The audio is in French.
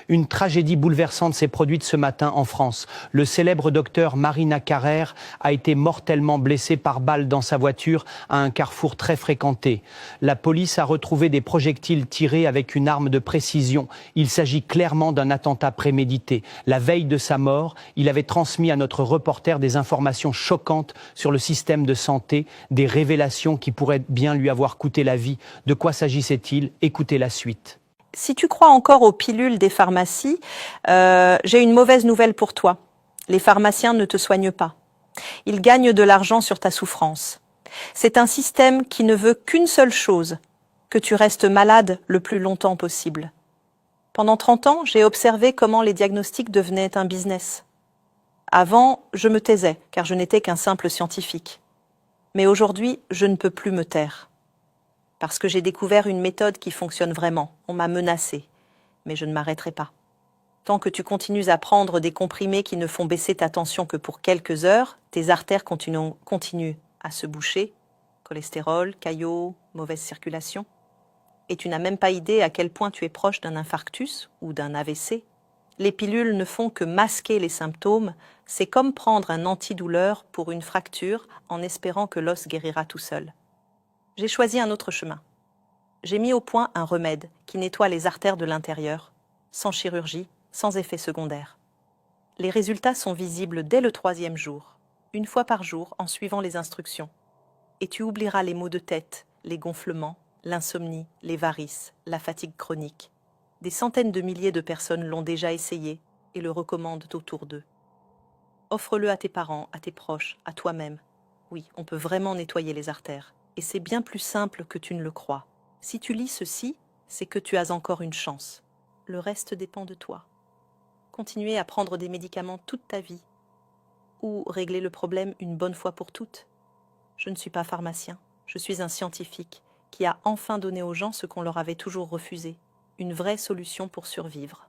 Une tragédie bouleversante s'est produite ce matin en France. Le célèbre docteur Marina Carrère a été mortellement blessé par balle dans sa voiture à un carrefour très fréquenté. La police a retrouvé des projectiles tirés avec une arme de précision. Il s'agit clairement d'un attentat prémédité. La veille de sa mort, il avait transmis à notre reporter des informations choquantes sur le système de santé, des révélations qui pourraient bien lui avoir coûté la vie. De quoi s'agissait-il? Écoutez la suite. Si tu crois encore aux pilules des pharmacies, j'ai une mauvaise nouvelle pour toi. Les pharmaciens ne te soignent pas. Ils gagnent de l'argent sur ta souffrance. C'est un système qui ne veut qu'une seule chose, que tu restes malade le plus longtemps possible. Pendant 30 ans, j'ai observé comment les diagnostics devenaient un business. Avant, je me taisais, car je n'étais qu'un simple scientifique. Mais aujourd'hui, je ne peux plus me taire. Parce que j'ai découvert une méthode qui fonctionne vraiment. On m'a menacé, mais je ne m'arrêterai pas. Tant que tu continues à prendre des comprimés qui ne font baisser ta tension que pour quelques heures, tes artères continuent à se boucher. Cholestérol, caillots, mauvaise circulation. Et tu n'as même pas idée à quel point tu es proche d'un infarctus ou d'un AVC. Les pilules ne font que masquer les symptômes. C'est comme prendre un antidouleur pour une fracture en espérant que l'os guérira tout seul. J'ai choisi un autre chemin. J'ai mis au point un remède qui nettoie les artères de l'intérieur, sans chirurgie, sans effet secondaire. Les résultats sont visibles dès le 3e jour, une fois par jour en suivant les instructions. Et tu oublieras les maux de tête, les gonflements, l'insomnie, les varices, la fatigue chronique. Des centaines de milliers de personnes l'ont déjà essayé et le recommandent autour d'eux. Offre-le à tes parents, à tes proches, à toi-même. Oui, on peut vraiment nettoyer les artères. Et c'est bien plus simple que tu ne le crois. Si tu lis ceci, c'est que tu as encore une chance. Le reste dépend de toi. Continuer à prendre des médicaments toute ta vie. Ou régler le problème une bonne fois pour toutes. Je ne suis pas pharmacien, je suis un scientifique qui a enfin donné aux gens ce qu'on leur avait toujours refusé. Une vraie solution pour survivre.